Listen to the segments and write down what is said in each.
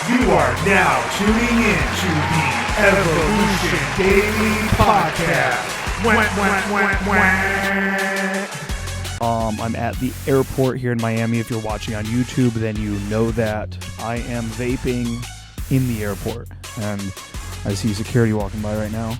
You are now tuning in to the Evolution Daily Podcast. I'm at the airport here in Miami. If you're watching on YouTube, then you know that I am vaping in the airport. And I see security walking by right now.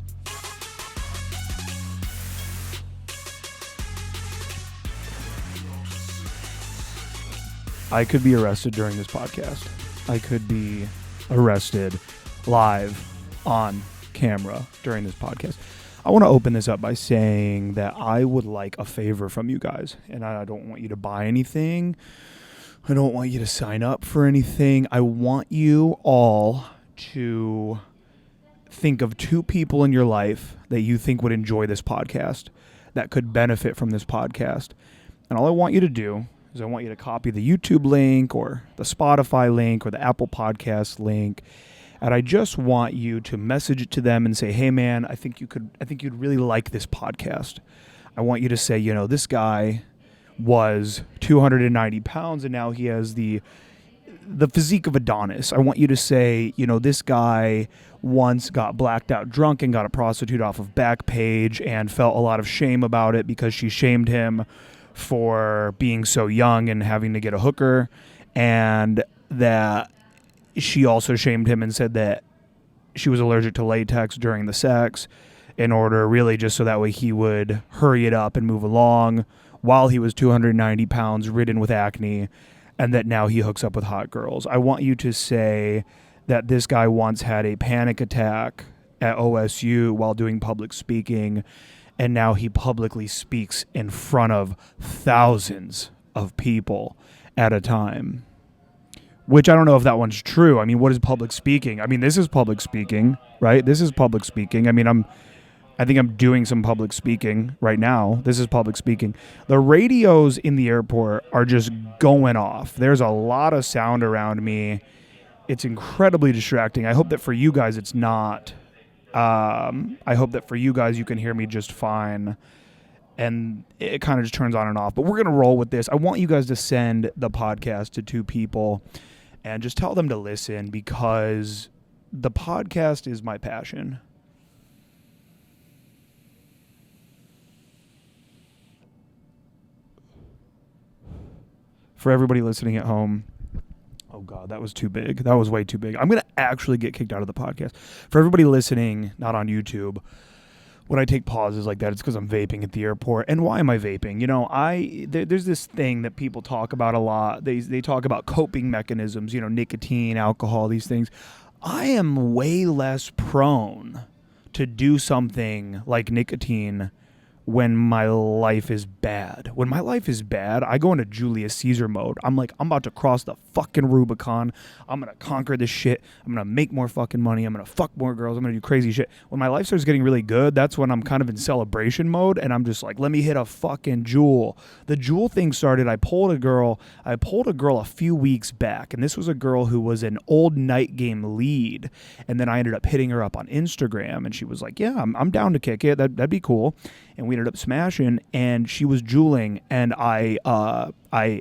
I could be arrested during this podcast. I could be arrested live on camera during this podcast. I want to open this up by saying that I would like a favor from you guys, and I don't want you to buy anything. I don't want you to sign up for anything. I want you all to think of two people in your life that you think would enjoy this podcast, that could benefit from this podcast. And all I want you to do is I want you to copy the YouTube link or the Spotify link or the Apple Podcast link. And I just want you to message it to them and say, hey man, I think you'd really like this podcast. I want you to say, you know, this guy was 290 pounds and now he has the physique of Adonis. I want you to say, you know, this guy once got blacked out drunk and got a prostitute off of Backpage and felt a lot of shame about it because she shamed him for being so young and having to get a hooker, and that she also shamed him and said that she was allergic to latex during the sex in order really just so that way he would hurry it up and move along while he was 290 pounds, ridden with acne, and that now he hooks up with hot girls. I want you to say that this guy once had a panic attack at OSU while doing public speaking, and now he publicly speaks in front of thousands of people at a time. Which I don't know if that one's true. I mean, what is public speaking? I mean, this is public speaking, right? This is public speaking. I mean, I think I'm doing some public speaking right now. This is public speaking. The radios in the airport are just going off. There's a lot of sound around me. It's incredibly distracting. I hope that for you guys it's not. I hope that for you guys you can hear me just fine. And it kind of just turns on and off. But we're going to roll with this. I want you guys to send the podcast to two people and just tell them to listen, because the podcast is my passion. For everybody listening at home, oh God, that was too big. That was way too big. I'm going to actually get kicked out of the podcast. For everybody listening, not on YouTube, when I take pauses like that, it's because I'm vaping at the airport. And why am I vaping? You know, there's this thing that people talk about a lot. They talk about coping mechanisms, you know, nicotine, alcohol, these things. I am way less prone to do something like nicotine when my life is bad. When my life is bad, I go into Julius Caesar mode. I'm like, I'm about to cross the fucking Rubicon. I'm going to conquer this shit. I'm going to make more fucking money. I'm going to fuck more girls. I'm going to do crazy shit. When my life starts getting really good, that's when I'm kind of in celebration mode, and I'm just like, let me hit a fucking Juul. The Juul thing started, I pulled a girl a few weeks back, and this was a girl who was an old night game lead, and then I ended up hitting her up on Instagram, and she was like, yeah, I'm down to kick it. That'd be cool. And we ended up smashing, and she was juuling, and I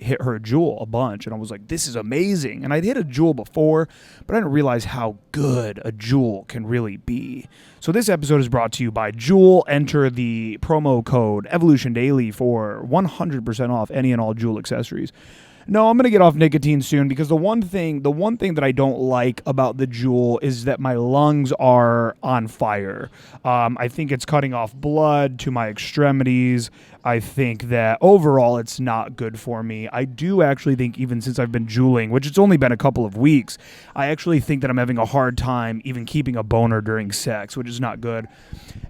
hit her Juul a bunch, and I was like, this is amazing. And I'd hit a Juul before, but I didn't realize how good a Juul can really be. So this episode is brought to you by Juul. Enter the promo code Evolution Daily for 100% off any and all Juul accessories. No, I'm going to get off nicotine soon, because the one thing that I don't like about the Juul is that my lungs are on fire. I think it's cutting off blood to my extremities. I think that overall it's not good for me. I do actually think, even since I've been juuling, which it's only been a couple of weeks, I actually think that I'm having a hard time even keeping a boner during sex, which is not good.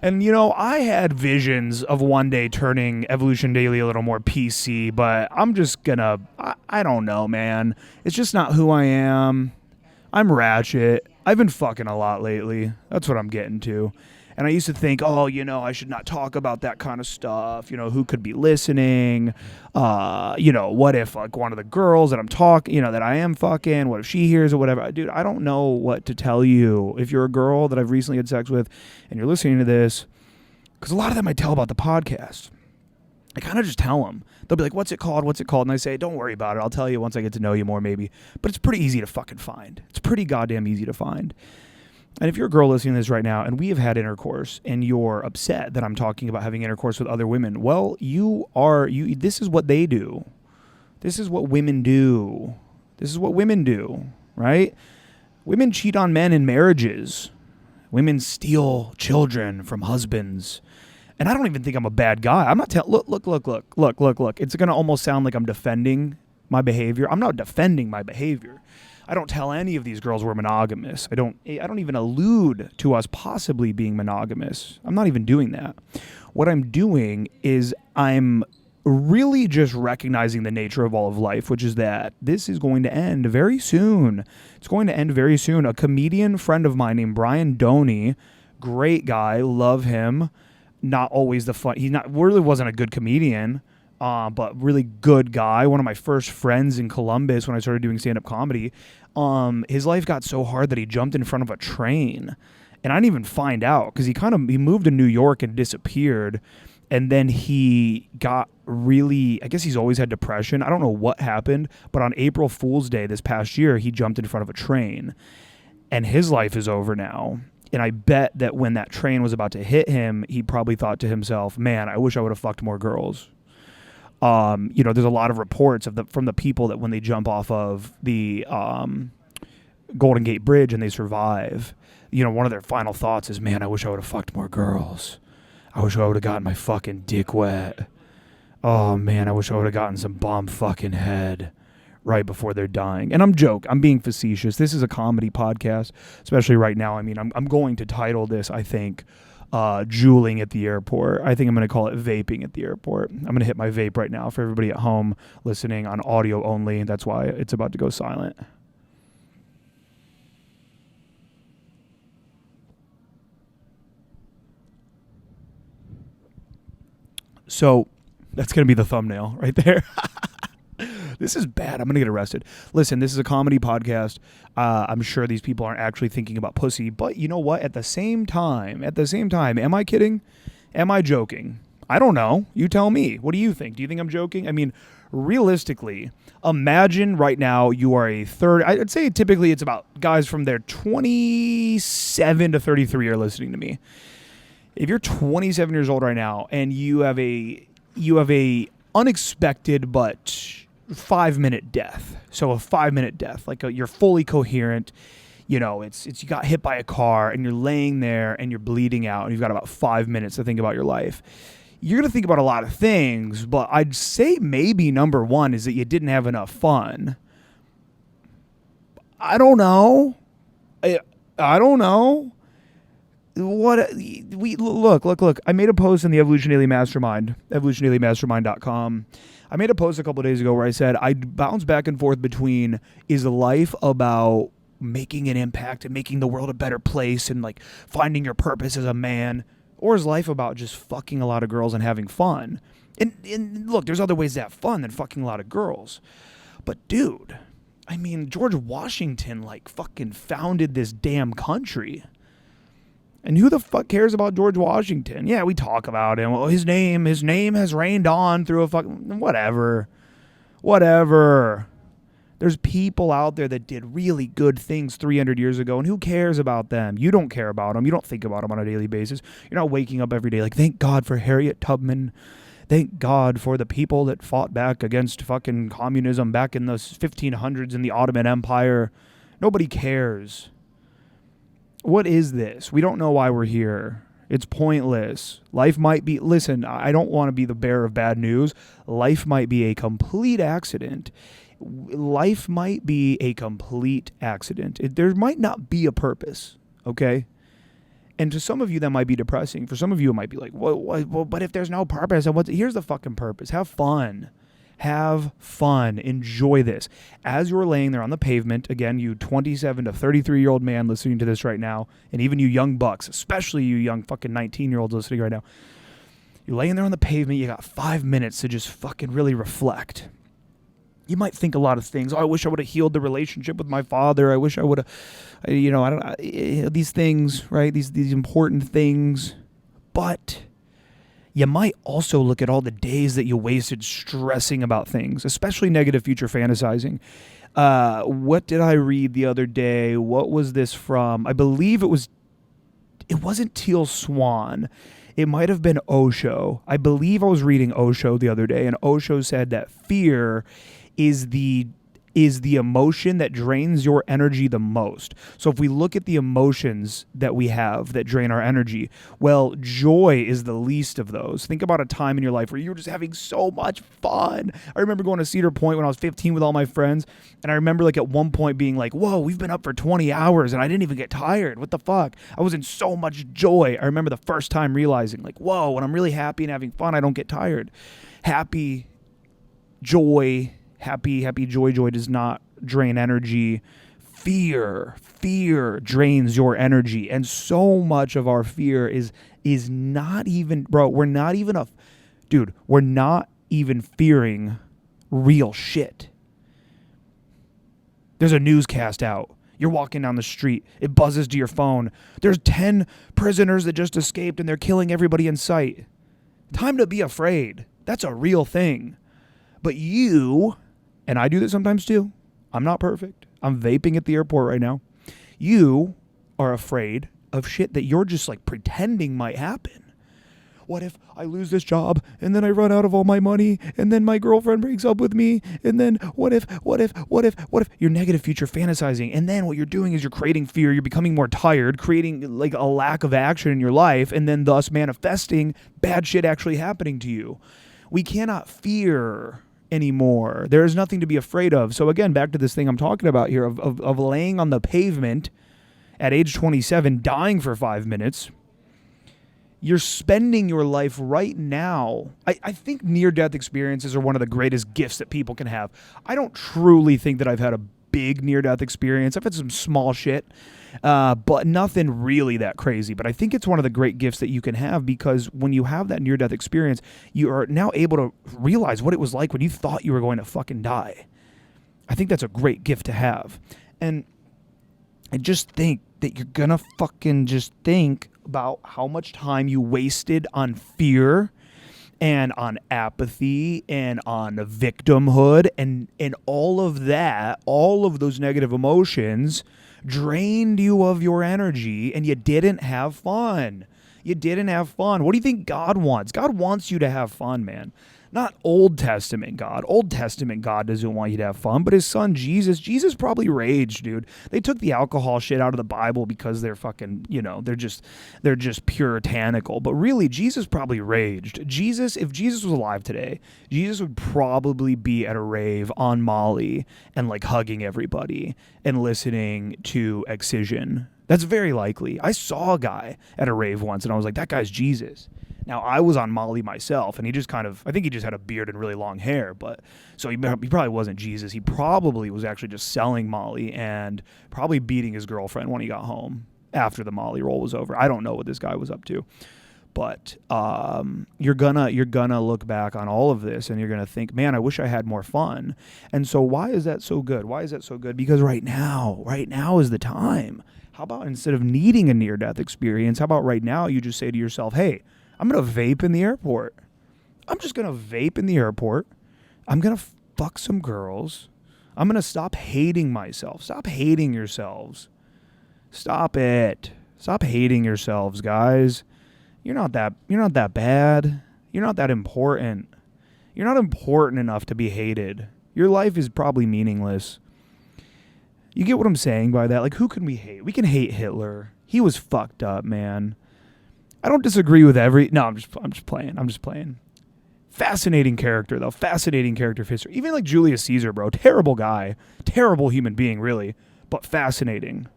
And, you know, I had visions of one day turning Evolution Daily a little more PC, but I'm just gonna, I don't know, man. It's just not who I am. I'm ratchet. I've been fucking a lot lately. That's what I'm getting to. And I used to think, oh, you know, I should not talk about that kind of stuff. You know, who could be listening? You know, what if, like, one of the girls that I'm talking, you know, that I am fucking, what if she hears or whatever? Dude, I don't know what to tell you. If you're a girl that I've recently had sex with and you're listening to this, because a lot of them I tell about the podcast. I kind of just tell them. They'll be like, what's it called? What's it called? And I say, don't worry about it. I'll tell you once I get to know you more, maybe. But it's pretty easy to fucking find. It's pretty goddamn easy to find. And if you're a girl listening to this right now and we have had intercourse and you're upset that I'm talking about having intercourse with other women, well, this is what they do. This is what women do. This is what women do, right? Women cheat on men in marriages. Women steal children from husbands. And I don't even think I'm a bad guy. I'm not look. It's going to almost sound like I'm defending my behavior. I'm not defending my behavior. I don't tell any of these girls we're monogamous. I don't even allude to us possibly being monogamous. I'm not even doing that. What I'm doing is I'm really just recognizing the nature of all of life, which is that this is going to end very soon. It's going to end very soon. A comedian friend of mine named Brian Doney, great guy, love him. Not always the fun. Really wasn't a good comedian, but really good guy. One of my first friends in Columbus when I started doing stand-up comedy. His life got so hard that he jumped in front of a train, and I didn't even find out because he moved to New York and disappeared, and then he got really. I guess he's always had depression. I don't know what happened, but on April Fool's Day this past year, he jumped in front of a train, and his life is over now. And I bet that when that train was about to hit him, he probably thought to himself, man, I wish I would have fucked more girls. There's a lot of reports from the people that when they jump off of the Golden Gate Bridge and they survive, one of their final thoughts is, man, I wish I would have fucked more girls. I wish I would have gotten my fucking dick wet. Oh, man, I wish I would have gotten some bomb fucking head right before they're dying. And I'm being facetious. This is a comedy podcast, especially right now. I mean, I'm going to title this, I think, Juuling at the Airport. I think I'm going to call it Vaping at the Airport. I'm going to hit my vape right now for everybody at home listening on audio only. That's why it's about to go silent. So that's going to be the thumbnail right there. This is bad. I'm going to get arrested. Listen, this is a comedy podcast. I'm sure these people aren't actually thinking about pussy, but you know what? At the same time, am I kidding? Am I joking? I don't know. You tell me. What do you think? Do you think I'm joking? I mean, realistically, imagine right now you are a third. I'd say typically it's about guys from their 27 to 33 are listening to me. If you're 27 years old right now and you have a unexpected but 5-minute death. So a 5-minute death, you're fully coherent. It's you got hit by a car and you're laying there and you're bleeding out and you've got about 5 minutes to think about your life. You're going to think about a lot of things, but I'd say maybe number one is that you didn't have enough fun. I don't know. Look. I made a post in the Evolution Daily Mastermind, evolutiondailymastermind.com. I made a post a couple of days ago where I said I bounce back and forth between, is life about making an impact and making the world a better place and finding your purpose as a man, or is life about just fucking a lot of girls and having fun? And look, there's other ways to have fun than fucking a lot of girls. But dude, I mean, George Washington fucking founded this damn country. And who the fuck cares about George Washington? Yeah, we talk about him. Well, his name has reigned on through a fucking... Whatever. There's people out there that did really good things 300 years ago, and who cares about them? You don't care about them. You don't think about them on a daily basis. You're not waking up every day thank God for Harriet Tubman. Thank God for the people that fought back against fucking communism back in the 1500s in the Ottoman Empire. Nobody cares. What is this? We don't know why we're here. It's pointless. Life might be... Listen, I don't want to be the bearer of bad news. Life might be a complete accident. There might not be a purpose, okay? And to some of you, that might be depressing. For some of you, it might be well, but if there's no purpose, here's the fucking purpose. Have fun. Have fun. Enjoy this. As you're laying there on the pavement, again, you 27 to 33-year-old man listening to this right now, and even you young bucks, especially you young fucking 19-year-olds listening right now, you're laying there on the pavement, you got 5 minutes to just fucking really reflect. You might think a lot of things. Oh, I wish I would have healed the relationship with my father. I wish I would have, these things, right? These important things. But you might also look at all the days that you wasted stressing about things, especially negative future fantasizing. What did I read the other day? What was this from? I believe it wasn't Teal Swan. It might have been Osho. I believe I was reading Osho the other day, and Osho said that fear is the emotion that drains your energy the most. So if we look at the emotions that we have that drain our energy, well, joy is the least of those. Think about a time in your life where you were just having so much fun. I remember going to Cedar Point when I was 15 with all my friends, and I remember like at one point being like, whoa, we've been up for 20 hours and I didn't even get tired. What the fuck? I was in so much joy. I remember the first time realizing like, whoa, when I'm really happy and having fun, I don't get tired. Happy joy does not drain energy. Fear drains your energy. And so much of our fear is not even, bro, we're not even fearing real shit. There's a newscast out. You're walking down the street. It buzzes to your phone. There's 10 prisoners that just escaped and they're killing everybody in sight. Time to be afraid. That's a real thing. But you, and I do this sometimes too. I'm not perfect. I'm vaping at the airport right now. You are afraid of shit that you're just like pretending might happen. What if I lose this job and then I run out of all my money and then my girlfriend breaks up with me? And then what if you're negative future fantasizing? And then what you're doing is you're creating fear. You're becoming more tired, creating like a lack of action in your life, and then thus manifesting bad shit actually happening to you. We cannot fear anymore. There is nothing to be afraid of. So again, back to this thing I'm talking about here of laying on the pavement at age 27, dying for 5 minutes. You're spending your life right now. I think near-death experiences are one of the greatest gifts that people can have. I don't truly think that I've had a big near-death experience. I've had some small shit, but nothing really that crazy. But I think it's one of the great gifts that you can have, because when you have that near-death experience, you are now able to realize what it was like when you thought you were going to fucking die. I think that's a great gift to have. And just think that you're going to fucking just think about how much time you wasted on fear and on apathy and on victimhood, and all of that, all of those negative emotions drained you of your energy, and you didn't have fun. You didn't have fun. What do you think God wants? God wants you to have fun, man. Not Old Testament God. Old Testament God doesn't want you to have fun, but his son Jesus probably raged, dude. They took the alcohol shit out of the Bible because they're fucking, they're just puritanical. But really, Jesus probably raged. If Jesus was alive today, Jesus would probably be at a rave on Molly and like hugging everybody and listening to Excision. That's very likely. I saw a guy at a rave once and I was like, that guy's Jesus. Now, I was on Molly myself, and he just I think he just had a beard and really long hair, but so he probably wasn't Jesus. He probably was actually just selling Molly and probably beating his girlfriend when he got home after the Molly roll was over. I don't know what this guy was up to, but you're gonna look back on all of this, and you're gonna think, man, I wish I had more fun. And so why is that so good? Why is that so good? Because right now is the time. How about instead of needing a near-death experience, how about right now you just say to yourself, hey, I'm going to vape in the airport. I'm just going to vape in the airport. I'm going to fuck some girls. I'm going to stop hating myself. Stop hating yourselves. Stop it. Stop hating yourselves, guys. You're not that bad. You're not that important. You're not important enough to be hated. Your life is probably meaningless. You get what I'm saying by that? Like, who can we hate? We can hate Hitler. He was fucked up, man. I don't disagree with no, I'm just playing. Fascinating character, though. Fascinating character of history. Even like Julius Caesar, bro. Terrible guy. Terrible human being, really. But fascinating.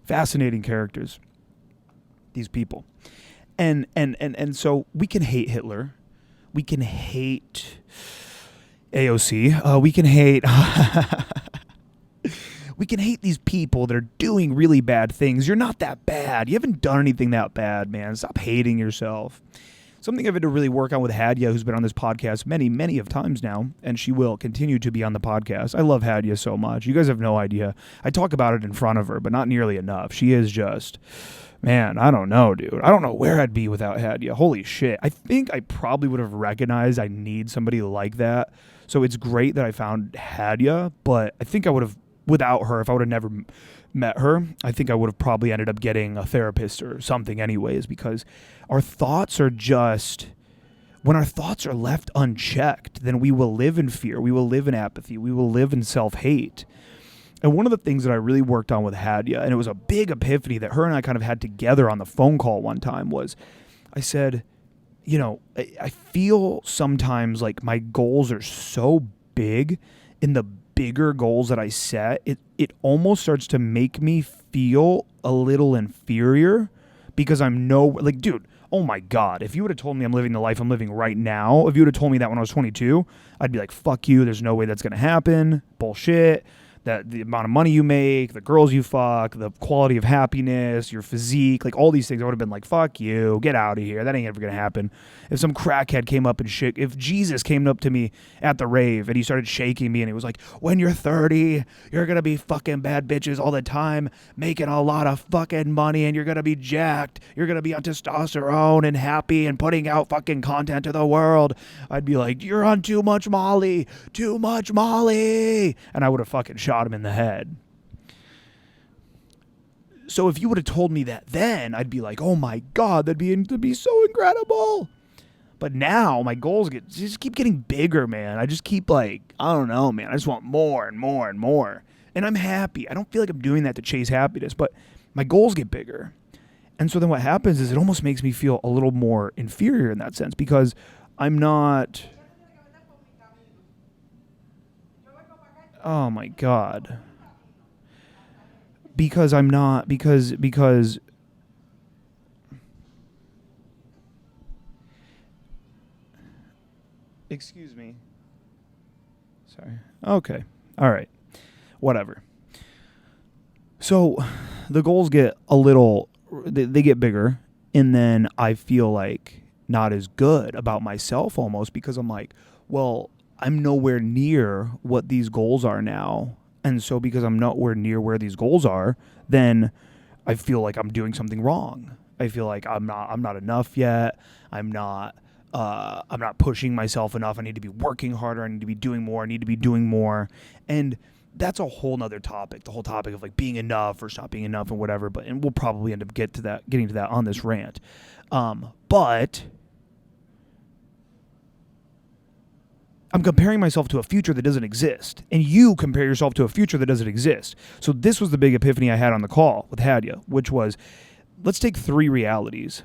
Fascinating characters. These people. And so we can hate Hitler. We can hate AOC. We can hate we can hate these people that are doing really bad things. You're not that bad. You haven't done anything that bad, man. Stop hating yourself. something I've had to really work on with Hadia, who's been on this podcast many of times now, and she will continue to be on the podcast. I love Hadia so much. You guys have no idea. I talk about it in front of her, but not nearly enough. She is just, man, I don't know, dude. I don't know where I'd be without Hadia. Holy shit. I think I probably would have recognized I need somebody like that. So it's great that I found Hadia, but I think I would have, without her, if I would have never met her, I think I would have probably ended up getting a therapist or something anyways, because our thoughts are just, when our thoughts are left unchecked, then we will live in fear. We will live in apathy. We will live in self-hate. And one of the things that I really worked on with Hadia, and it was a big epiphany that her and I kind of had together on the phone call one time, was I said, you know, I feel sometimes like my goals are so big, in the bigger goals that I set, it almost starts to make me feel a little inferior, because I'm like, dude, oh my God, if you would have told me I'm living the life I'm living right now, if you would have told me that when I was 22, I'd be like, fuck you, there's no way that's going to happen, bullshit. That the amount of money you make, the girls you fuck, the quality of happiness, your physique, like all these things, I would have been like, fuck you, get out of here. That ain't ever going to happen. If some crackhead came up and shit, if Jesus came up to me at the rave and he started shaking me and he was like, when you're 30, you're going to be fucking bad bitches all the time, making a lot of fucking money, and you're going to be jacked. You're going to be on testosterone and happy and putting out fucking content to the world. I'd be like, you're on too much Molly. And I would have fucking shot him in the head. So if you would have told me that then, I'd be like, oh my God, that'd be so incredible. But now my goals just keep getting bigger, man. I just keep like, I don't know, man. I just want more and more and more. And I'm happy. I don't feel like I'm doing that to chase happiness, but my goals get bigger. And so then what happens is it almost makes me feel a little more inferior in that sense, because I'm not... Oh my God. Because I'm not, because excuse me. Sorry. Okay. All right. Whatever. So the goals get a little, they get bigger, and then I feel like not as good about myself almost, because I'm like, well, I'm nowhere near what these goals are now. And so because I'm nowhere near where these goals are, then I feel like I'm doing something wrong. I feel like I'm not enough yet. I'm not pushing myself enough. I need to be working harder. I need to be doing more. And that's a whole nother topic, the whole topic of like being enough or not being enough and whatever. And we'll probably end up getting to that on this rant. But I'm comparing myself to a future that doesn't exist, and you compare yourself to a future that doesn't exist. So this was the big epiphany I had on the call with Hadia, which was, let's take three realities.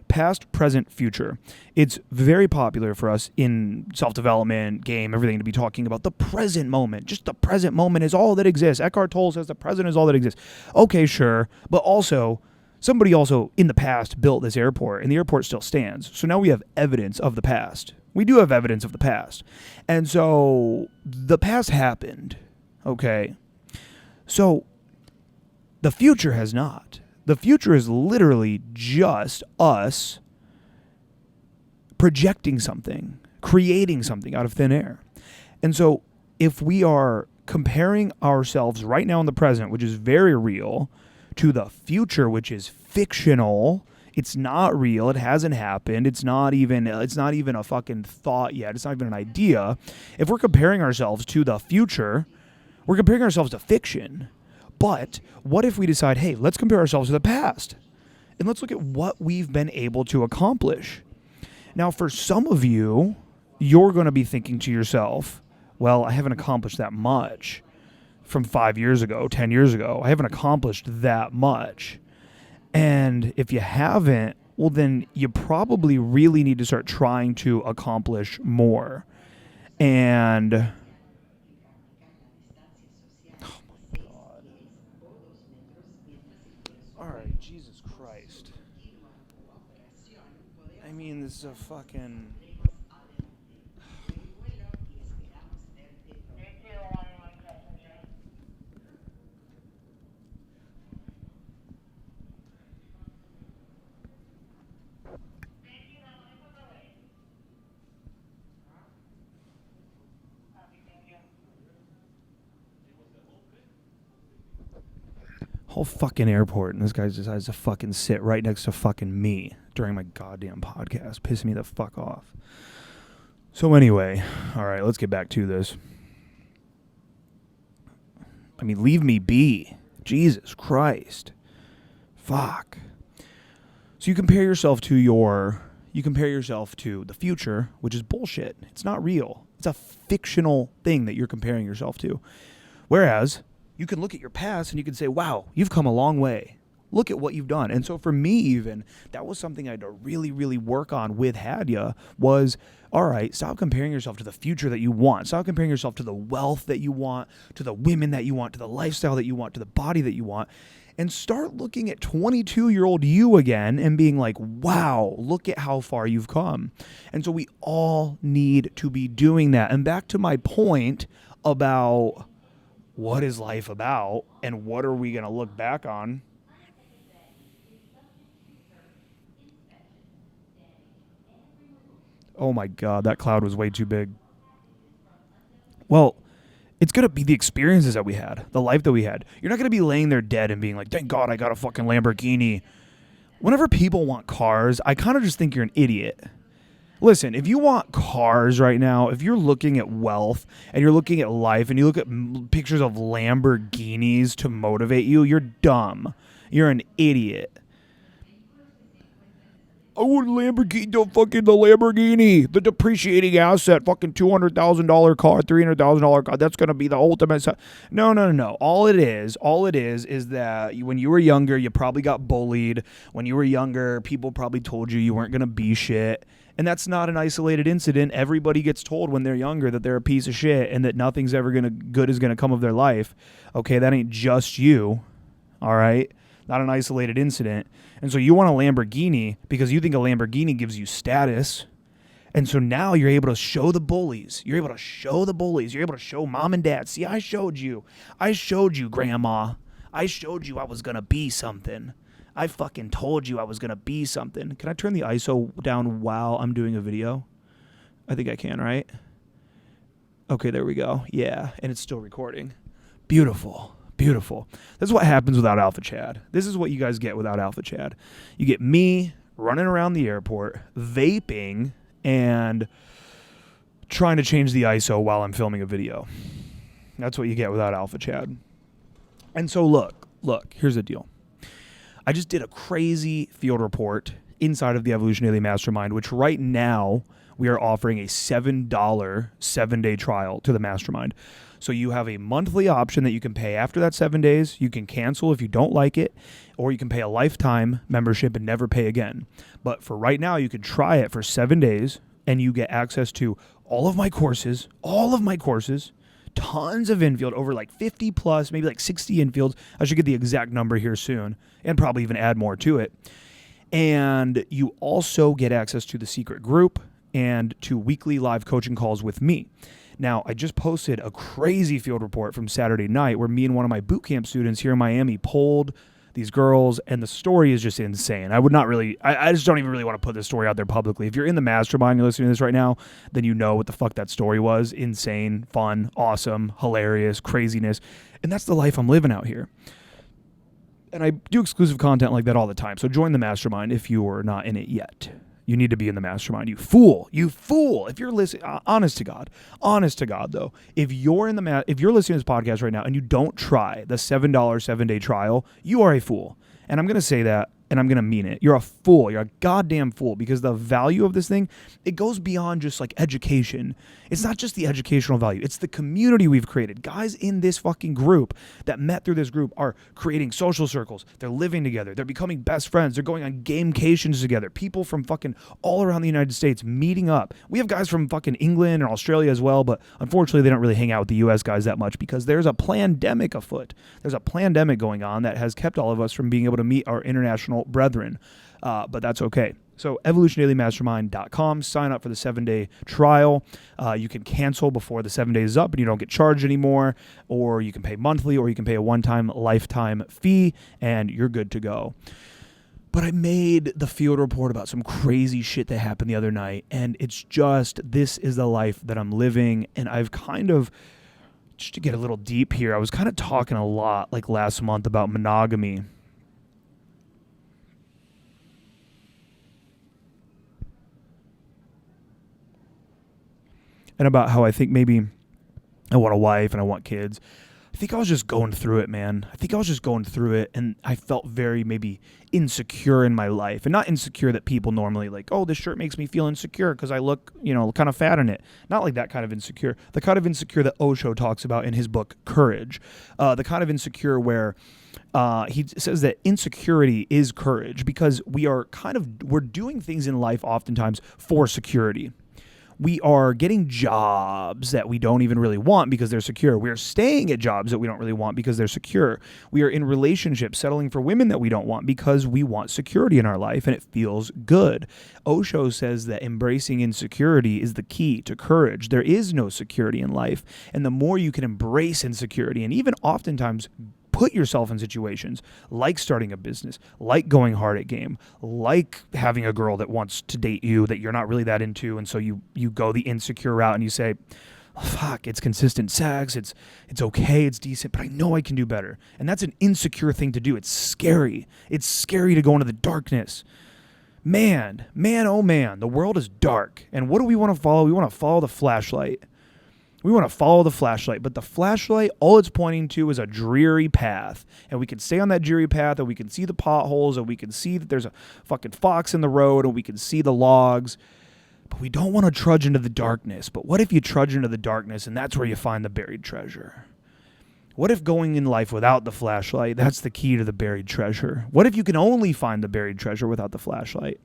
Past, present, future. It's very popular for us in self-development, game, everything, to be talking about the present moment. Just the present moment is all that exists. Eckhart Tolle says the present is all that exists. Okay, sure. But also, somebody also in the past built this airport, and the airport still stands. So now we have evidence of the past. We do have evidence of the past. And so the past happened, okay? So the future has not. The future is literally just us projecting something, creating something out of thin air. And so if we are comparing ourselves right now in the present, which is very real, to the future, which is fictional, it's not real. It hasn't happened. It's not even a fucking thought yet. It's not even an idea. If we're comparing ourselves to the future, we're comparing ourselves to fiction. But what if we decide, hey, let's compare ourselves to the past, and let's look at what we've been able to accomplish. Now, for some of you, you're going to be thinking to yourself, well, I haven't accomplished that much from 5 years ago, 10 years ago. I haven't accomplished that much. And if you haven't, well, then you probably really need to start trying to accomplish more. And oh my God. All right, Jesus Christ. I mean, this is a fucking... whole fucking airport, and this guy decides to fucking sit right next to fucking me during my goddamn podcast, pissing me the fuck off. So anyway, all right, let's get back to this. I mean, leave me be. Jesus Christ. Fuck. So you compare yourself to the future, which is bullshit. It's not real. It's a fictional thing that you're comparing yourself to. Whereas you can look at your past and you can say, wow, you've come a long way. Look at what you've done. And so for me even, that was something I had to really, really work on with Hadia was, all right, stop comparing yourself to the future that you want. Stop comparing yourself to the wealth that you want, to the women that you want, to the lifestyle that you want, to the body that you want. And start looking at 22-year-old you again and being like, wow, look at how far you've come. And so we all need to be doing that. And back to my point about what is life about and what are we going to look back on? Oh my God, that cloud was way too big. Well, it's going to be the experiences that we had, the life that we had. You're not going to be laying there dead and being like, thank God I got a fucking Lamborghini. Whenever people want cars, I kind of just think you're an idiot. Listen, if you want cars right now, if you're looking at wealth and you're looking at life and you look at pictures of Lamborghinis to motivate you, you're dumb. You're an idiot. I want the Lamborghini, the depreciating asset, fucking $200,000 car, $300,000 car. That's going to be the ultimate. No. All it is that when you were younger, you probably got bullied. When you were younger, people probably told you weren't going to be shit. And that's not an isolated incident. Everybody gets told when they're younger that they're a piece of shit and that nothing's ever good is going to come of their life. Okay, that ain't just you. All right? Not an isolated incident. And so you want a Lamborghini because you think a Lamborghini gives you status. And so now you're able to show the bullies. You're able to show the bullies. You're able to show mom and dad. See, I showed you. I showed you, Grandma. I showed you I was going to be something. I fucking told you I was going to be something. Can I turn the ISO down while I'm doing a video? I think I can, right? Okay, there we go. Yeah, and it's still recording. Beautiful. Beautiful. This is what happens without Alpha Chad. This is what you guys get without Alpha Chad. You get me running around the airport, vaping, and trying to change the ISO while I'm filming a video. That's what you get without Alpha Chad. And so look, here's the deal. I just did a crazy field report inside of the Evolution Daily Mastermind, which right now we are offering a $7 7-day trial to the Mastermind. So you have a monthly option that you can pay after that 7 days. You can cancel if you don't like it, or you can pay a lifetime membership and never pay again. But for right now, you can try it for 7 days, and you get access to all of my courses, tons of infield, over like 50 plus, maybe like 60 infields. I should get the exact number here soon, and probably even add more to it. And you also get access to the secret group and to weekly live coaching calls with me. Now, I just posted a crazy field report from Saturday night where me and one of my boot camp students here in Miami polled these girls, and the story is just insane. I just don't even really want to put this story out there publicly. If you're in the Mastermind, you're listening to this right now, then you know what the fuck that story was. Insane, fun, awesome, hilarious, craziness. And that's the life I'm living out here. And I do exclusive content like that all the time. So join the Mastermind if you are not in it yet. You need to be in the Mastermind. You fool. If you're listening, honest to God though, if you're listening to this podcast right now and you don't try the $7 7-day trial, you are a fool. And I'm going to say that, and I'm going to mean it. You're a fool. You're a goddamn fool, because the value of this thing, it goes beyond just like education. It's not just the educational value. It's the community we've created. Guys in this fucking group that met through this group are creating social circles. They're living together. They're becoming best friends. They're going on gamecations together. People from fucking all around the United States meeting up. We have guys from fucking England and Australia as well, but unfortunately they don't really hang out with the US guys that much because there's a pandemic afoot. There's a pandemic going on that has kept all of us from being able to meet our international brethren. But that's okay. So evolutiondailymastermind.com, sign up for the 7-day trial. You can cancel before the 7 days is up and you don't get charged anymore, or you can pay monthly, or you can pay a one-time lifetime fee, and you're good to go. But I made the field report about some crazy shit that happened the other night, and it's just, this is the life that I'm living, and I've kind of just to get a little deep here, I was kind of talking a lot like last month about monogamy. And about how I think maybe I want a wife and I want kids. I think I was just going through it, man. I think I was just going through it, and I felt very maybe insecure in my life. And not insecure that people normally like, oh, this shirt makes me feel insecure because I look, kind of fat in it. Not like that kind of insecure. The kind of insecure that Osho talks about in his book, Courage. The kind of insecure where he says that insecurity is courage, because we're doing things in life oftentimes for security. We are getting jobs that we don't even really want because they're secure. We are staying at jobs that we don't really want because they're secure. We are in relationships settling for women that we don't want because we want security in our life and it feels good. Osho says that embracing insecurity is the key to courage. There is no security in life. And the more you can embrace insecurity and even oftentimes put yourself in situations like starting a business, like going hard at game, like having a girl that wants to date you that you're not really that into, and so you go the insecure route and you say, oh, fuck, it's consistent sex, it's okay, it's decent, but I know I can do better. And that's an insecure thing to do. It's scary. It's scary to go into the darkness. Man, oh man, the world is dark. And what do we want to follow? We want to follow the flashlight. We want to follow the flashlight, but the flashlight, all it's pointing to is a dreary path. And we can stay on that dreary path, and we can see the potholes, and we can see that there's a fucking fox in the road, and we can see the logs. But we don't want to trudge into the darkness. But what if you trudge into the darkness, and that's where you find the buried treasure? What if going in life without the flashlight, that's the key to the buried treasure? What if you can only find the buried treasure without the flashlight?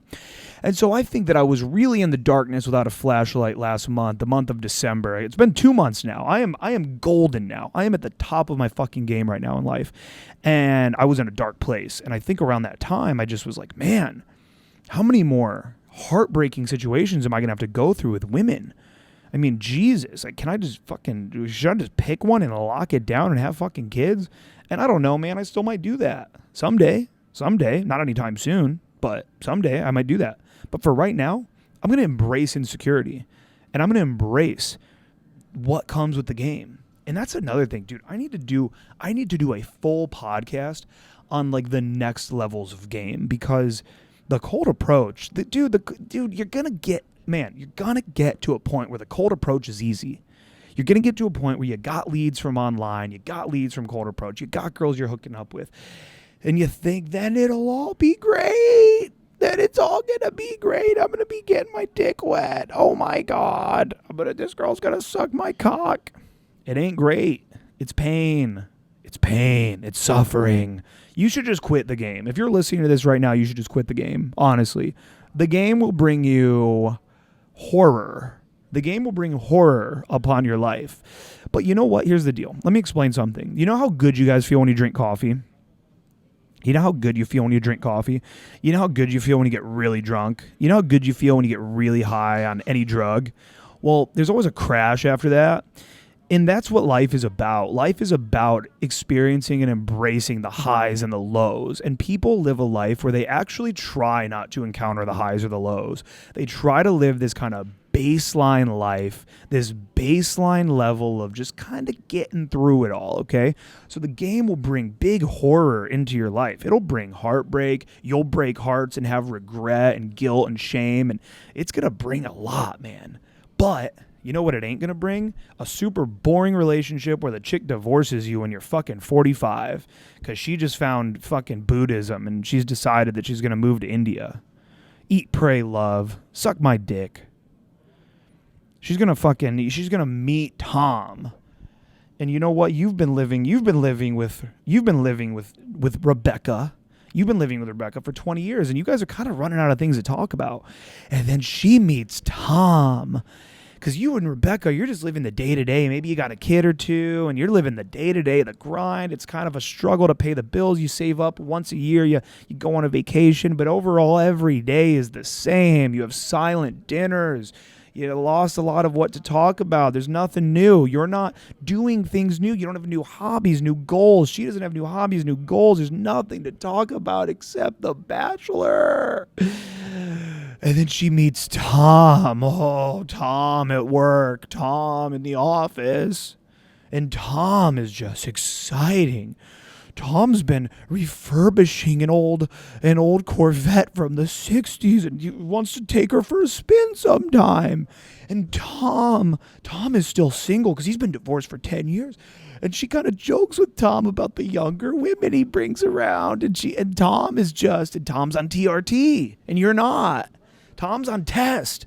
And so I think that I was really in the darkness without a flashlight last month, the month of December. It's been 2 months now. I am golden now. I am at the top of my fucking game right now in life. And I was in a dark place. And I think around that time, I just was like, man, how many more heartbreaking situations am I going to have to go through with women? I mean, Jesus, like, should I just pick one and lock it down and have fucking kids? And I don't know, man, I still might do that. Someday, not anytime soon, but someday I might do that. But for right now, I'm going to embrace insecurity, and I'm going to embrace what comes with the game. And that's another thing, dude. I need to do a full podcast on like the next levels of game, because the cold approach, you're going to get to a point where the cold approach is easy. You're going to get to a point where you got leads from online, you got leads from cold approach, you got girls you're hooking up with, and you think then it'll all be great. Then it's all going to be great. I'm going to be getting my dick wet. Oh my God. This girl's going to suck my cock. It ain't great. It's pain. It's suffering. You should just quit the game. If you're listening to this right now, you should just quit the game. Honestly, the game will bring you horror. The game will bring horror upon your life. But you know what? Here's the deal. Let me explain something. You know how good you guys feel when you drink coffee? You know how good you feel when you drink coffee? You know how good you feel when you get really drunk? You know how good you feel when you get really high on any drug? Well, there's always a crash after that. And that's what life is about. Life is about experiencing and embracing the highs and the lows. And people live a life where they actually try not to encounter the highs or the lows. They try to live this kind of baseline life, this baseline level of just kind of getting through it all, okay? So the game will bring big horror into your life. It'll bring heartbreak. You'll break hearts and have regret and guilt and shame. And it's going to bring a lot, man. But you know what it ain't going to bring? A super boring relationship where the chick divorces you when you're fucking 45 because she just found fucking Buddhism and she's decided that she's going to move to India. Eat, pray, love. Suck my dick. She's going to meet Tom. And you know what? You've been living with Rebecca. You've been living with Rebecca for 20 years and you guys are kind of running out of things to talk about. And then she meets Tom. Because you and Rebecca, you're just living the day-to-day. Maybe you got a kid or two, and you're living the day-to-day, the grind. It's kind of a struggle to pay the bills. You save up once a year. You go on a vacation. But overall, every day is the same. You have silent dinners. You lost a lot of what to talk about. There's nothing new. You're not doing things new. You don't have new hobbies, new goals. She doesn't have new hobbies, new goals. There's nothing to talk about except The Bachelor. And then she meets Tom. Oh, Tom at work. Tom in the office. And Tom is just exciting. Tom's been refurbishing an old Corvette from the 60s and he wants to take her for a spin sometime. And Tom is still single because he's been divorced for 10 years. And she kind of jokes with Tom about the younger women he brings around. And Tom's on TRT and you're not. Tom's on test.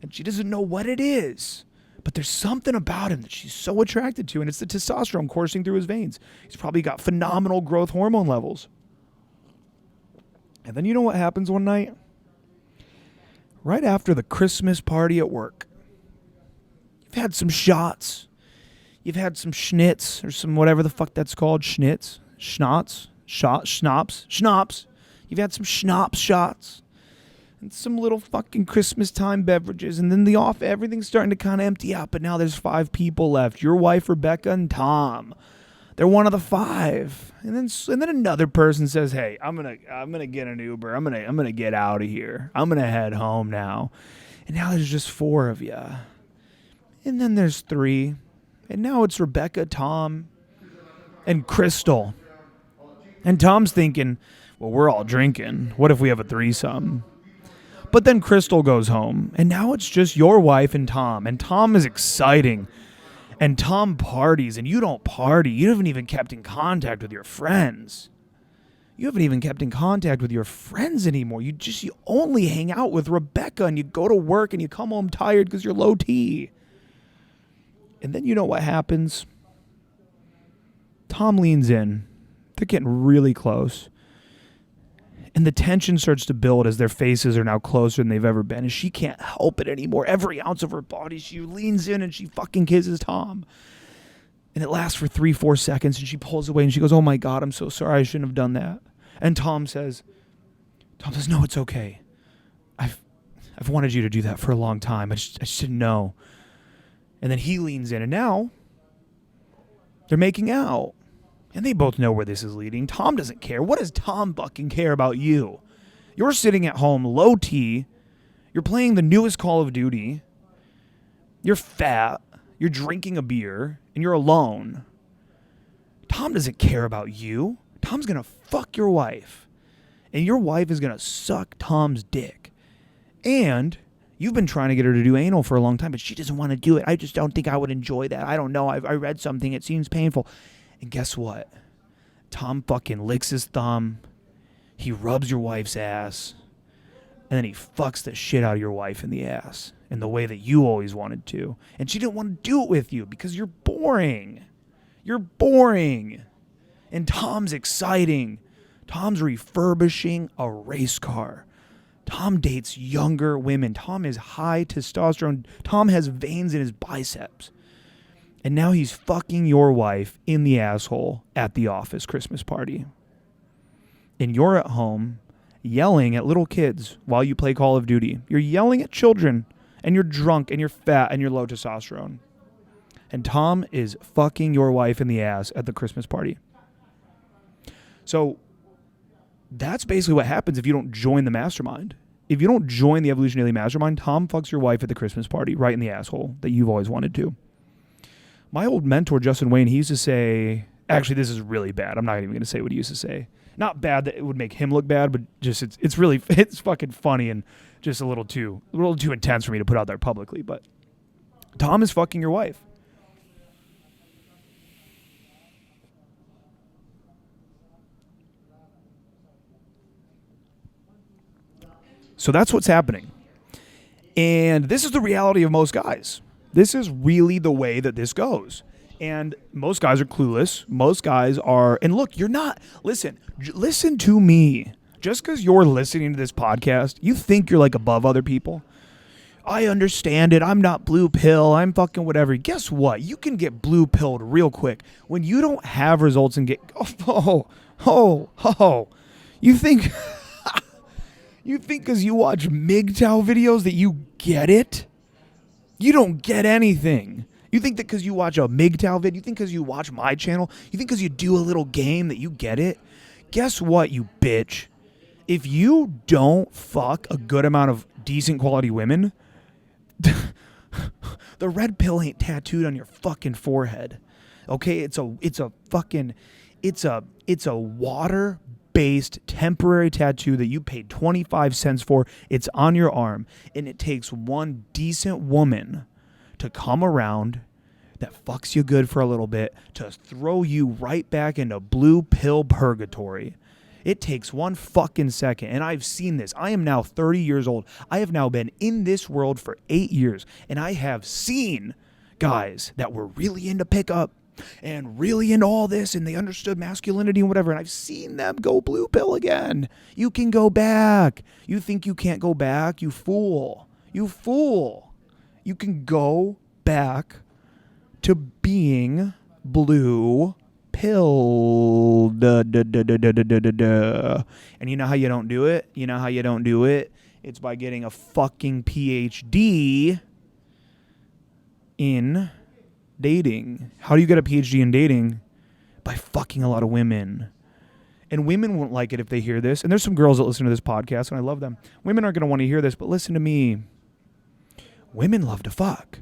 And she doesn't know what it is. But there's something about him that she's so attracted to, and it's the testosterone coursing through his veins. He's probably got phenomenal growth hormone levels. And then you know what happens one night? Right after the Christmas party at work. You've had some shots. You've had some schnitz, or some whatever the fuck that's called. Schnitz? Schnapps? Schnapps. You've had some schnapps shots. And some little fucking Christmas time beverages, and then everything's starting to kind of empty out, but now there's 5 people left. Your wife, Rebecca, and Tom. They're one of the 5. And then another person says, "Hey, I'm gonna get an Uber. I'm gonna get out of here. I'm gonna head home now." And now there's just 4 of you. And then there's 3. And now it's Rebecca, Tom, and Crystal. And Tom's thinking, well, we're all drinking. What if we have a threesome? But then Crystal goes home, and now it's just your wife and Tom is exciting, and Tom parties, and you don't party. You haven't even kept in contact with your friends. You haven't even kept in contact with your friends anymore. You only hang out with Rebecca, and you go to work, and you come home tired because you're low T. And then you know what happens? Tom leans in. They're getting really close. And the tension starts to build as their faces are now closer than they've ever been. And she can't help it anymore. Every ounce of her body, she leans in and she fucking kisses Tom. And it lasts for 3-4 seconds. And she pulls away and she goes, "Oh my God, I'm so sorry. I shouldn't have done that." And Tom says, "No, it's okay. I've wanted you to do that for a long time. I just didn't know." And then he leans in and now they're making out. And they both know where this is leading. Tom doesn't care. What does Tom fucking care about you? You're sitting at home, low T. You're playing the newest Call of Duty. You're fat. You're drinking a beer. And you're alone. Tom doesn't care about you. Tom's going to fuck your wife. And your wife is going to suck Tom's dick. And you've been trying to get her to do anal for a long time, but she doesn't want to do it. I just don't think I would enjoy that. I don't know. I read something. It seems painful. And guess what? Tom fucking licks his thumb. He rubs your wife's ass. And then he fucks the shit out of your wife in the ass in the way that you always wanted to. And she didn't want to do it with you because you're boring. You're boring. And Tom's exciting. Tom's refurbishing a race car. Tom dates younger women. Tom is high testosterone. Tom has veins in his biceps. And now he's fucking your wife in the asshole at the office Christmas party. And you're at home yelling at little kids while you play Call of Duty. You're yelling at children, and you're drunk, and you're fat, and you're low testosterone. And Tom is fucking your wife in the ass at the Christmas party. So that's basically what happens if you don't join the mastermind. If you don't join the Evolution Daily Mastermind, Tom fucks your wife at the Christmas party right in the asshole that you've always wanted to. My old mentor, Justin Wayne, he used to say, actually, this is really bad. I'm not even going to say what he used to say. Not bad that it would make him look bad, but just it's fucking funny and just a little too intense for me to put out there publicly. But Tom is fucking your wife. So that's what's happening. And this is the reality of most guys. This is really the way that this goes. And most guys are clueless. Most guys are, and look, you're not, listen to me. Just because you're listening to this podcast, you think you're like above other people. I understand it. I'm not blue pill. I'm fucking whatever. Guess what? You can get blue pilled real quick. When you don't have results and get, you think, you think because you watch MGTOW videos that you get it? You don't get anything. You think that because you watch a MGTOW vid, you think because you watch my channel, you think because you do a little game that you get it? Guess what, you bitch? If you don't fuck a good amount of decent quality women, the red pill ain't tattooed on your fucking forehead. Okay, it's a water-based temporary tattoo that you paid 25 cents for. It's on your arm, and it takes one decent woman to come around that fucks you good for a little bit to throw you right back into blue pill purgatory. It takes one fucking second, and I've seen this. I am now 30 years old. I have now been in this world for 8 years, and I have seen guys that were really into pickup and really into all this, and they understood masculinity and whatever, and I've seen them go blue pill again. You can go back. You think you can't go back? You fool. You fool. You can go back to being blue pilled. And you know how you don't do it? You know how you don't do it? It's by getting a fucking PhD in dating. How do you get a PhD in dating? By fucking a lot of women. And women won't like it if they hear this. And there's some girls that listen to this podcast, and I love them. Women aren't going to want to hear this, but listen to me. Women love to fuck.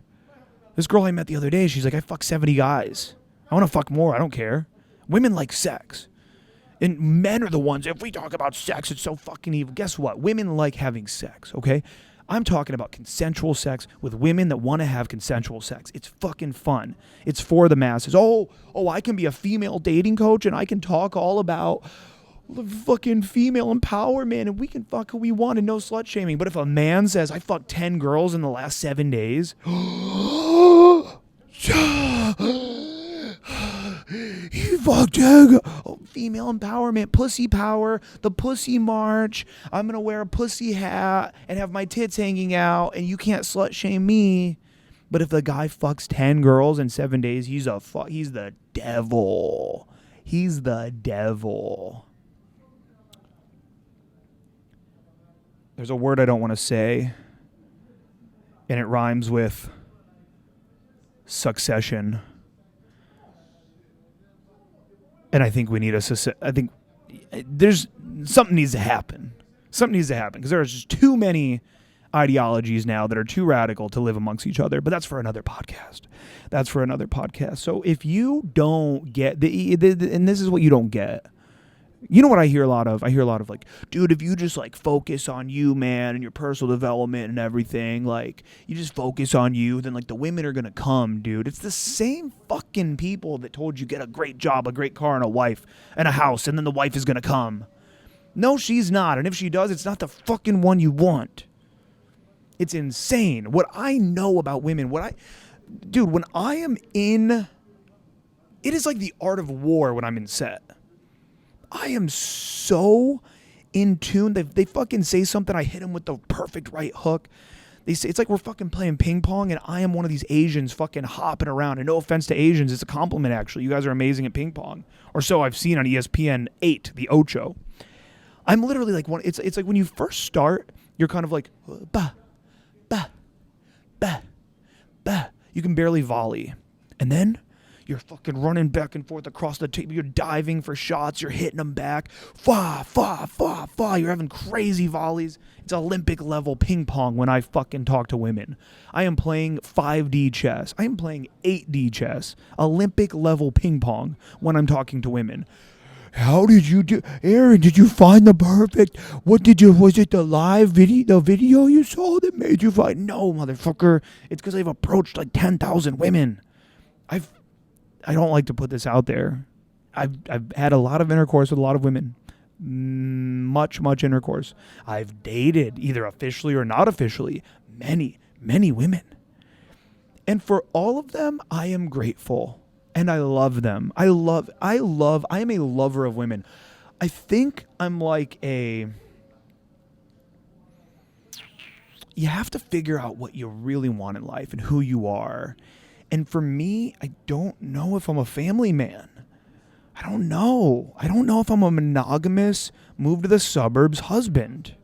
This girl I met the other day, she's like, I fuck 70 guys. I want to fuck more. I don't care. Women like sex. And men are the ones, if we talk about sex, it's so fucking evil. Guess what? Women like having sex, okay? I'm talking about consensual sex with women that want to have consensual sex. It's fucking fun. It's for the masses. Oh, I can be a female dating coach and I can talk all about fucking female empowerment and we can fuck who we want and no slut shaming. But if a man says, I fucked 10 girls in the last 7 days, he fucked 10 female empowerment, pussy power, the pussy march. I'm going to wear a pussy hat and have my tits hanging out and you can't slut shame me. But if the guy fucks 10 girls in 7 days, he's the devil. He's the devil. There's a word I don't want to say, and it rhymes with succession. And I think we need I think there's something needs to happen. Something needs to happen because there's just too many ideologies now that are too radical to live amongst each other. But that's for another podcast. So if you don't get and this is what you don't get. You know what I hear a lot of? I hear a lot of like, dude, if you just like focus on you, man, and your personal development and everything, like you just focus on you, then like the women are going to come, dude. It's the same fucking people that told you get a great job, a great car, and a wife and a house, and then the wife is going to come. No, she's not. And if she does, it's not the fucking one you want. It's insane. What I know about women, when I am in, it is like the art of war when I'm in set. I am so in tune. They fucking say something, I hit them with the perfect right hook. They say it's like we're fucking playing ping pong, and I am one of these Asians fucking hopping around. And no offense to Asians, it's a compliment actually. You guys are amazing at ping pong, or so I've seen on ESPN 8, the Ocho. I'm literally like one. It's like when you first start, you're kind of like bah, bah, bah, bah. You can barely volley, and then you're fucking running back and forth across the table. You're diving for shots. You're hitting them back. Fa, fa, fa, fa. You're having crazy volleys. It's Olympic level ping pong when I fucking talk to women. I am playing 5D chess. I am playing 8D chess. Olympic level ping pong when I'm talking to women. How did you do, Aaron? Did you find the perfect? Was it the live video, the video you saw that made you find? No, motherfucker. It's because I've approached like 10,000 women. I don't like to put this out there. I've had a lot of intercourse with a lot of women. Much intercourse. I've dated, either officially or not officially, many women. And for all of them, I am grateful. And I love them. I am a lover of women. I think I'm like you have to figure out what you really want in life and who you are. And for me, I don't know if I'm a family man. I don't know if I'm a monogamous, move to the suburbs husband.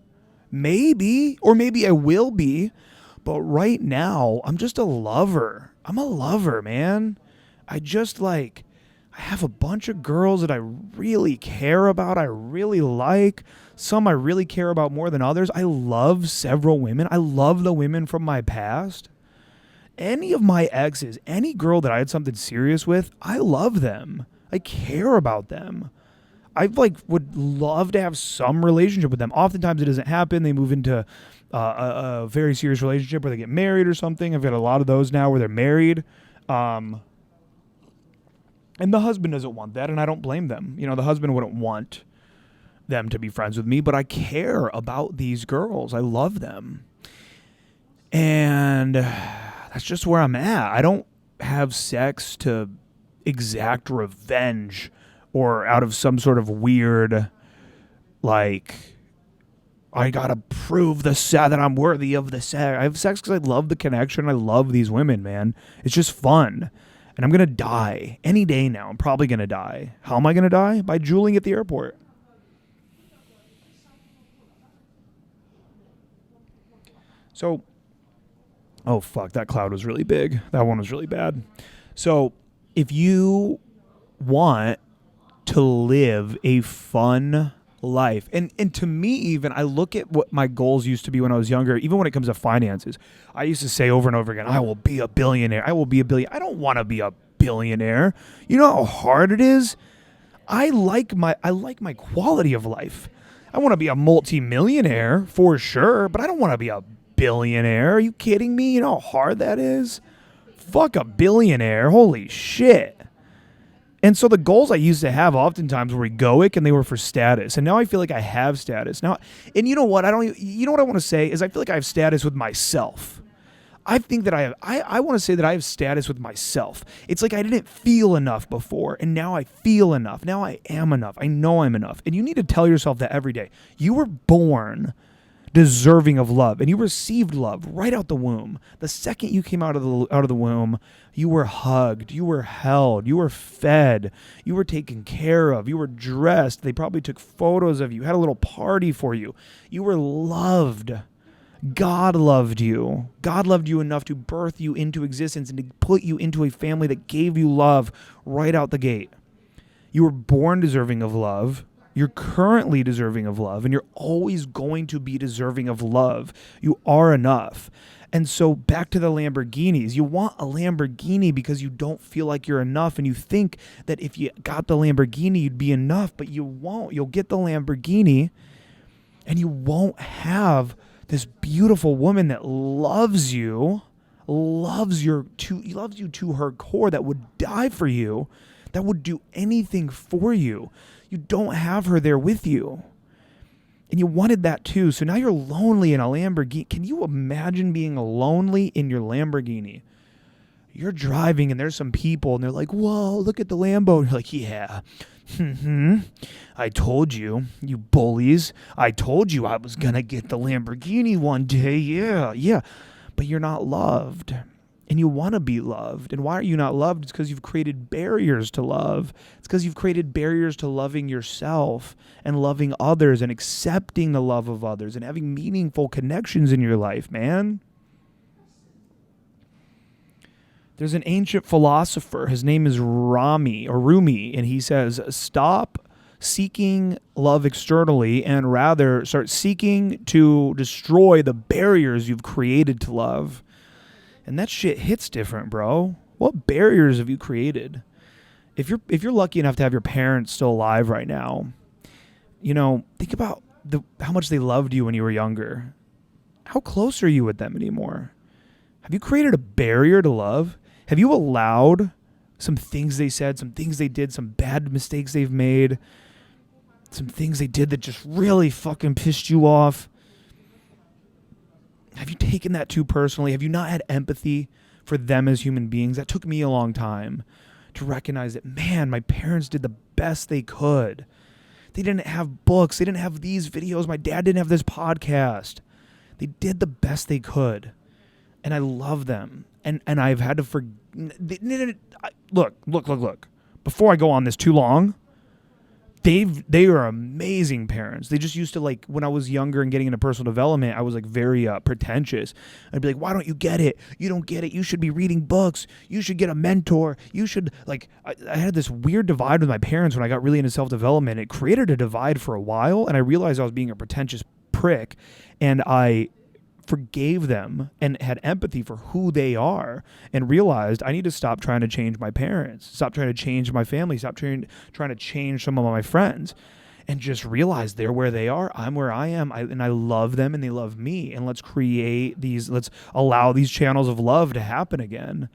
Maybe, or maybe I will be. But right now, I'm just a lover. I'm a lover, man. I have a bunch of girls that I really care about. I really like. Some I really care about more than others. I love several women. I love the women from my past. any of my exes, any girl that I had something serious with, I love them. I care about them. I would love to have some relationship with them. Oftentimes it doesn't happen. They move into a very serious relationship where they get married or something. I've got a lot of those now where they're married. And the husband doesn't want that, and I don't blame them. The husband wouldn't want them to be friends with me, but I care about these girls. I love them. And that's just where I'm at. I don't have sex to exact revenge or out of some sort of weird, I gotta prove that I'm worthy of the sex. I have sex because I love the connection. I love these women, man. It's just fun. And I'm going to die any day now. I'm probably going to die. How am I going to die? By juuling at the airport. So, oh fuck, that cloud was really big. That one was really bad. So, if you want to live a fun life, and to me even, I look at what my goals used to be when I was younger, even when it comes to finances. I used to say over and over again, I will be a billionaire. I will be a billionaire. I don't want to be a billionaire. You know how hard it is? I like my quality of life. I want to be a multi-millionaire for sure, but I don't want to be a billionaire. Are you kidding me? You know how hard that is? Fuck a billionaire. Holy shit. And so the goals I used to have oftentimes were egoic and they were for status. And now I feel like I have status. Now, and you know what? You know what I want to say is I feel like I have status with myself. I think that I want to say that I have status with myself. It's like I didn't feel enough before, and now I feel enough. Now I am enough. I know I'm enough. And you need to tell yourself that every day. You were born deserving of love, and you received love right out the womb. The second you came out of the womb, you were hugged, you were held, you were fed, you were taken care of, you were dressed. They probably took photos of you, had a little party for you. You were loved. God loved you. God loved you enough to birth you into existence and to put you into a family that gave you love right out the gate. You were born deserving of love. You're currently deserving of love, and you're always going to be deserving of love. You are enough. And so back to the Lamborghinis. You want a Lamborghini because you don't feel like you're enough, and you think that if you got the Lamborghini, you'd be enough, but you won't. You'll get the Lamborghini, and you won't have this beautiful woman that loves you to her core, that would die for you, that would do anything for you. You don't have her there with you. And you wanted that too. So now you're lonely in a Lamborghini. Can you imagine being lonely in your Lamborghini? You're driving and there's some people and they're like, whoa, look at the Lambo. And you're like, yeah. I told you, you bullies. I told you I was going to get the Lamborghini one day. Yeah. But you're not loved. And you want to be loved. And why are you not loved? It's because you've created barriers to love. It's because you've created barriers to loving yourself and loving others and accepting the love of others and having meaningful connections in your life, man. There's an ancient philosopher. His name is Rumi, and he says, stop seeking love externally and rather start seeking to destroy the barriers you've created to love. And that shit hits different, bro. What barriers have you created? If you're lucky enough to have your parents still alive right now, think about how much they loved you when you were younger. How close are you with them anymore? Have you created a barrier to love? Have you allowed some things they said, some things they did, some bad mistakes they've made, some things they did that just really fucking pissed you off? Have you taken that too personally? Have you not had empathy for them as human beings? That took me a long time to recognize that, man, my parents did the best they could. They didn't have books. They didn't have these videos. My dad didn't have this podcast. They did the best they could. And I love them. And I've had to Look. Before I go on this too long, they are amazing parents. They just used to, when I was younger and getting into personal development, I was very pretentious. I'd be like, why don't you get it? You don't get it. You should be reading books. You should get a mentor. You should, I had this weird divide with my parents when I got really into self-development. It created a divide for a while, and I realized I was being a pretentious prick, and I forgave them and had empathy for who they are and realized I need to stop trying to change my parents, stop trying to change my family, stop trying to change some of my friends, and just realize they're where they are, I'm where I am, and I love them and they love me, and let's allow these channels of love to happen again.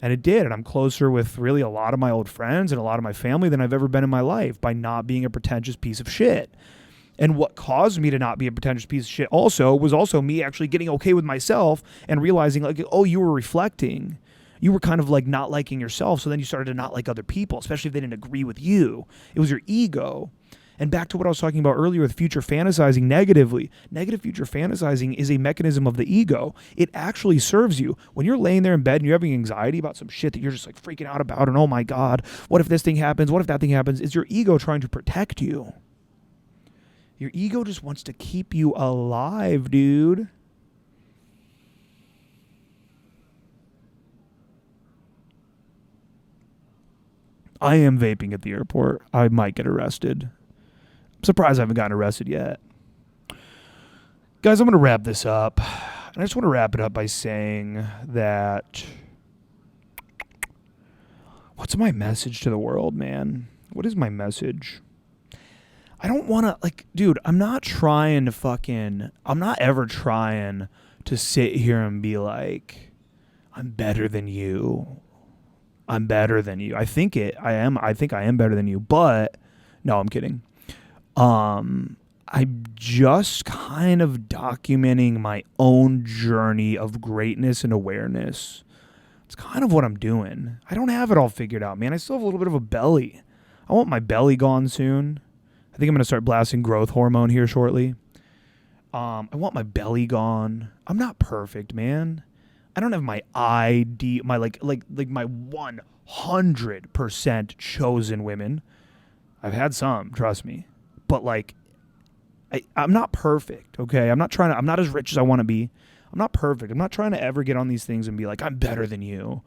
And it did, and I'm closer with really a lot of my old friends and a lot of my family than I've ever been in my life by not being a pretentious piece of shit. And what caused me to not be a pretentious piece of shit was also me actually getting okay with myself and realizing like, oh, you were reflecting. You were kind of like not liking yourself, so then you started to not like other people, especially if they didn't agree with you. It was your ego. And back to what I was talking about earlier with future fantasizing negatively. Negative future fantasizing is a mechanism of the ego. It actually serves you. When you're laying there in bed and you're having anxiety about some shit that you're just like freaking out about, and oh my God, what if this thing happens? What if that thing happens? It's your ego trying to protect you. Your ego just wants to keep you alive, dude. I am vaping at the airport. I might get arrested. I'm surprised I haven't gotten arrested yet. Guys, I'm going to wrap this up. And I just want to wrap it up by saying that what's my message to the world, man? What is my message? I don't want to, like, dude, I'm not ever trying to sit here and be like, I'm better than you. I'm better than you. I think I am better than you, but no, I'm kidding. I'm just kind of documenting my own journey of greatness and awareness. It's kind of what I'm doing. I don't have it all figured out, man. I still have a little bit of a belly. I want my belly gone soon. I think I'm going to start blasting growth hormone here shortly. I want my belly gone. I'm not perfect, man. I don't have my ID, my like my 100% chosen women. I've had some, trust me. But like, I'm not perfect, okay? I'm not as rich as I want to be. I'm not perfect. I'm not trying to ever get on these things and be like, I'm better than you.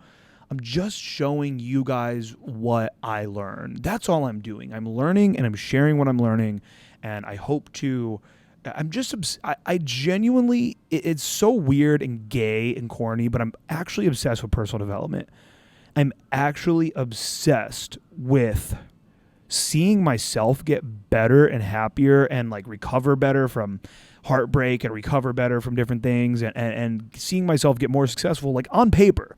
I'm just showing you guys what I learned. That's all I'm doing. I'm learning and I'm sharing what I'm learning. And I hope to, I genuinely, it's so weird and gay and corny, but I'm actually obsessed with personal development. I'm actually obsessed with seeing myself get better and happier and like recover better from heartbreak and recover better from different things and seeing myself get more successful, like on paper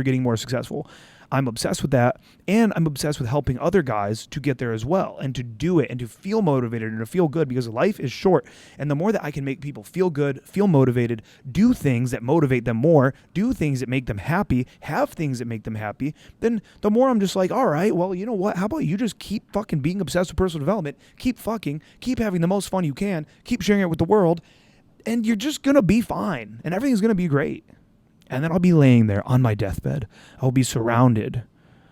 getting more successful. I'm obsessed with that, and I'm obsessed with helping other guys to get there as well and to do it and to feel motivated and to feel good, because life is short, and the more that I can make people feel good, feel motivated, do things that motivate them more, do things that make them happy, have things that make them happy, then the more I'm just like, all right, well, you know what? How about you just keep fucking being obsessed with personal development, keep having the most fun you can, keep sharing it with the world, and you're just going to be fine, and everything's going to be great. And then I'll be laying there on my deathbed. I'll be surrounded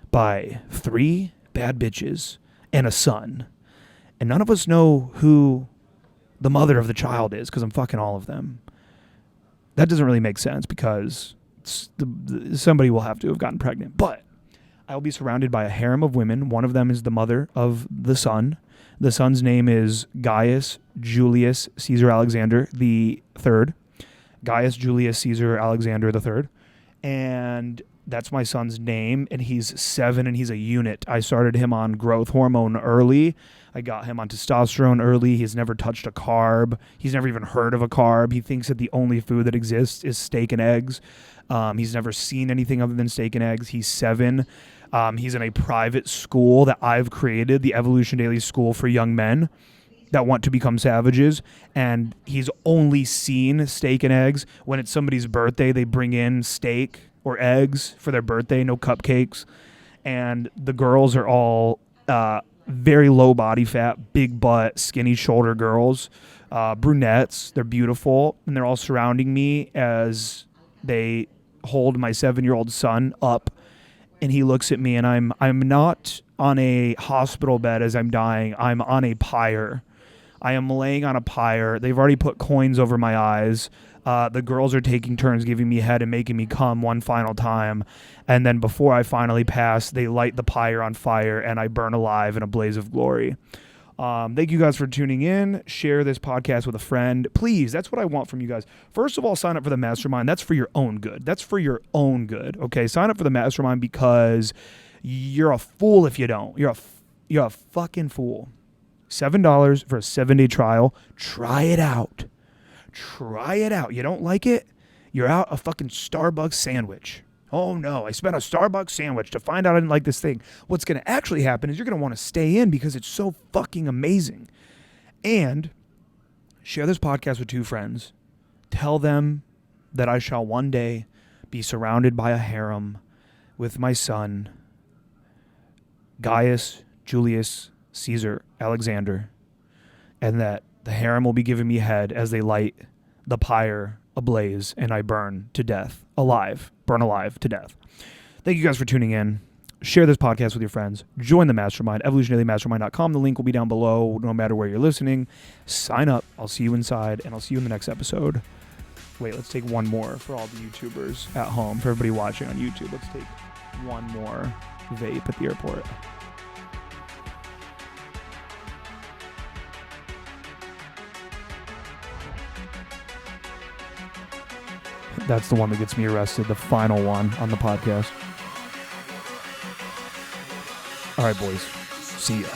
by 3 bad bitches and a son. And none of us know who the mother of the child is, because I'm fucking all of them. That doesn't really make sense, because somebody will have to have gotten pregnant. But I'll be surrounded by a harem of women. One of them is the mother of the son. The son's name is Gaius Julius Caesar Alexander III. Gaius Julius Caesar Alexander III. And that's my son's name, and he's 7, and he's a unit. I started him on growth hormone early. I got him on testosterone early. He's never touched a carb. He's never even heard of a carb. He thinks that the only food that exists is steak and eggs. He's never seen anything other than steak and eggs. He's 7. He's in a private school that I've created, the Evolution Daily School for young men that want to become savages, and he's only seen steak and eggs. When it's somebody's birthday, they bring in steak or eggs for their birthday, no cupcakes. And the girls are all very low body fat, big butt, skinny shoulder girls, brunettes. They're beautiful, and they're all surrounding me as they hold my 7-year-old son up, and he looks at me, and I'm not on a hospital bed as I'm dying. I'm on a pyre. I am laying on a pyre. They've already put coins over my eyes. The girls are taking turns giving me head and making me come one final time. And then before I finally pass, they light the pyre on fire, and I burn alive in a blaze of glory. Thank you guys for tuning in. Share this podcast with a friend. Please, that's what I want from you guys. First of all, sign up for the Mastermind. That's for your own good. That's for your own good, okay? Sign up for the Mastermind because you're a fool if you don't. You're a fucking fool. $7 for a 7-day trial. Try it out. Try it out. You don't like it? You're out a fucking Starbucks sandwich. Oh no, I spent a Starbucks sandwich to find out I didn't like this thing. What's going to actually happen is you're going to want to stay in because it's so fucking amazing. And share this podcast with 2 friends. Tell them that I shall one day be surrounded by a harem with my son, Gaius Julius Caesar Alexander, and that the harem will be giving me head as they light the pyre ablaze and I burn to death, burn alive to death. Thank you guys for tuning in. Share this podcast with your friends. Join the Mastermind, evolutionailymastermind.com. The link will be down below no matter where you're listening. Sign up. I'll see you inside, and I'll see you in the next episode. Wait, let's take one more for all the YouTubers at home. For everybody watching on YouTube, let's take one more vape at the airport. That's the one that gets me arrested, the final one on the podcast. All right, boys. See ya.